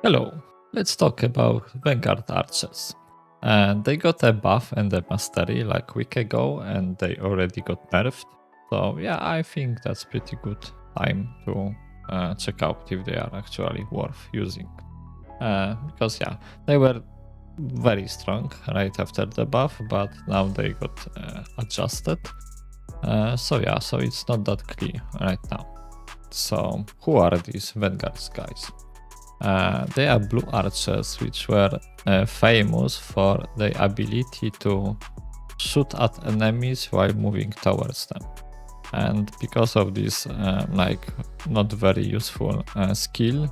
Hello, let's talk about Vanguard Archers. They got a buff and a mastery like a week ago, and they already got nerfed. So yeah, I think that's pretty good time to check out if they are actually worth using. Because yeah, they were very strong right after the buff, but now they got adjusted. So yeah, so it's not that clear right now. So who are these Vanguards guys? They are blue archers, which were famous for their ability to shoot at enemies while moving towards them. And because of this, not very useful skill,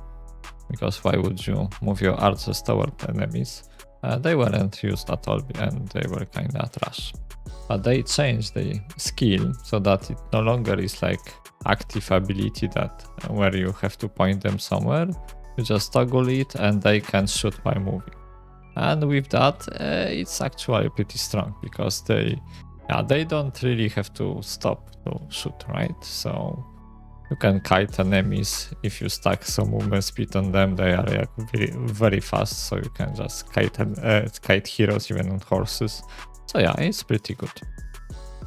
because why would you move your archers toward enemies? They weren't used at all, and they were kind of trash. But they changed the skill so that it no longer is like active ability that where you have to point them somewhere. You just toggle it and they can shoot while moving. And with that, it's actually pretty strong because they don't really have to stop to shoot, right? So you can kite enemies if you stack some movement speed on them. They are very, very fast, so you can just kite heroes even on horses. So yeah, it's pretty good.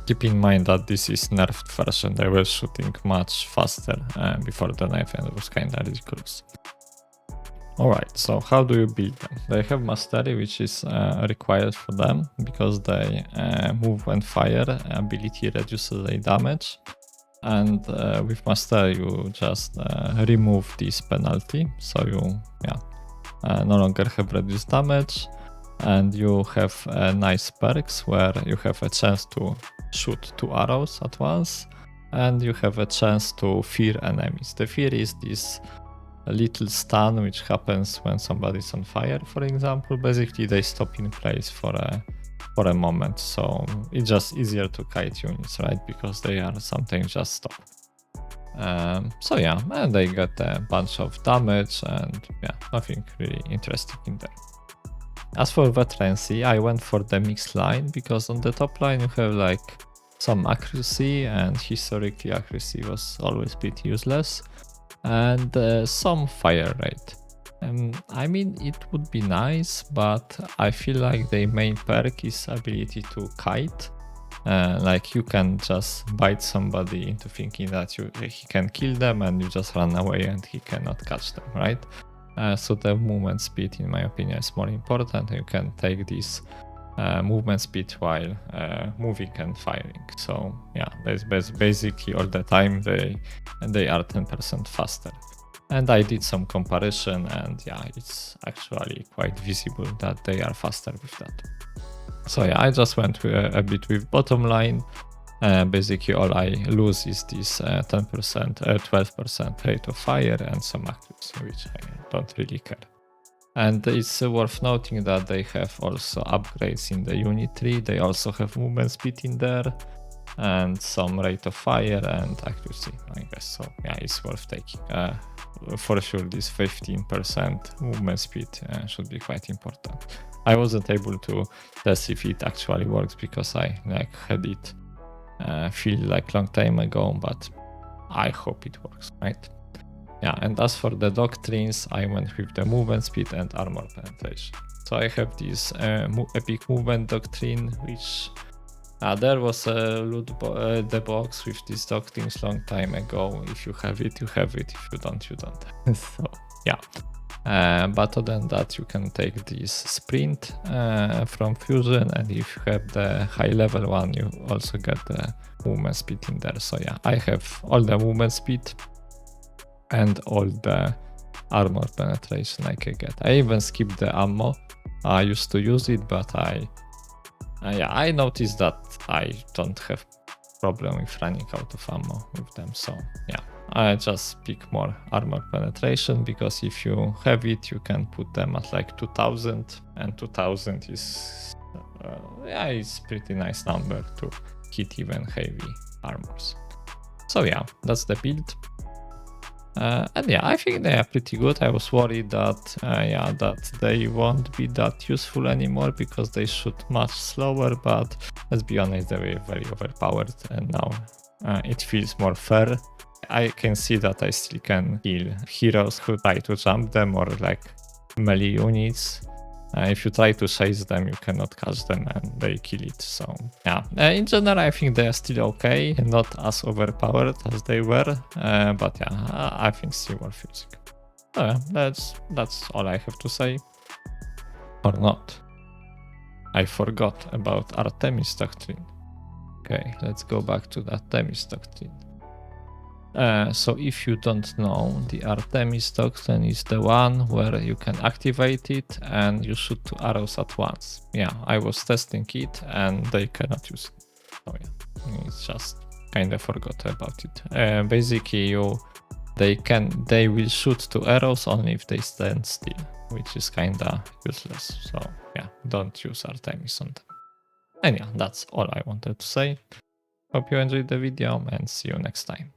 Keep in mind that this is nerfed version. They were shooting much faster before the nerf, and it was kind of ridiculous. Alright, so how do you build them? They have mastery, which is required for them because they move and fire ability reduces their damage. And with mastery you just remove this penalty, so you no longer have reduced damage, and you have nice perks where you have a chance to shoot 2 arrows at once, and you have a chance to fear enemies. The fear is this little stun which happens when somebody's on fire, for example. Basically they stop in place for a moment, so it's just easier to kite units, right? Because they are sometimes just stop. So yeah, and they get a bunch of damage, and yeah, nothing really interesting in there. As for Veterancy, I went for the mixed line because on the top line you have like some accuracy, and historically accuracy was always pretty useless, and some fire rate. I mean, it would be nice, but I feel like the main perk is ability to kite. Like you can just bite somebody into thinking that he can kill them, and you just run away and he cannot catch them, right? So the movement speed, in my opinion, is more important. You can take this movement speed while moving and firing. So yeah, that's basically all the time they are 10% faster. And I did some comparison, and yeah, it's actually quite visible that they are faster with that. So yeah, I just went a bit with bottom line. Basically all I lose is this 12% rate of fire and some accuracy, which I don't really care. And it's worth noting that they have also upgrades in the unit tree. They also have movement speed in there, and some rate of fire and accuracy, I guess. So yeah, it's worth taking. For sure, this 15% movement speed should be quite important. I wasn't able to test if it actually works because I had it feel like long time ago, but I hope it works, right? Yeah, and as for the Doctrines, I went with the movement speed and armor penetration. So I have this epic movement doctrine, which there was a the box with these Doctrines long time ago. If you have it, you have it. If you don't, you don't. So yeah. But other than that, you can take this sprint from Fusion, and if you have the high level one, you also get the movement speed in there. So yeah, I have all the movement speed and all the armor penetration I can get. I even skipped the ammo. I used to use it, but I noticed that I don't have problem with running out of ammo with them. So yeah, I just pick more armor penetration, because if you have it, you can put them at like 2000, and 2000 is it's pretty nice number to hit even heavy armors. So yeah, that's the build. And yeah, I think they are pretty good. I was worried that that they won't be that useful anymore because they shoot much slower, but let's be honest, they were very overpowered, and now it feels more fair. I can see that I still can kill heroes who try to jump them, or like melee units. If you try to chase them, you cannot catch them and they kill it. So yeah, in general, I think they are still okay, not as overpowered as they were, but yeah, I think still worth using. So yeah, that's all I have to say. Or not. I forgot about Artemis Doctrine. Okay, let's go back to the Artemis Doctrine. So if you don't know, the Artemis Doctrine is the one where you can activate it and you shoot 2 arrows at once. Yeah, I was testing it and they cannot use it. So yeah, it's just kind of forgot about it. Basically, they will shoot 2 arrows only if they stand still, which is kinda useless. So yeah, don't use Artemis on them. And yeah, that's all I wanted to say. Hope you enjoyed the video and see you next time.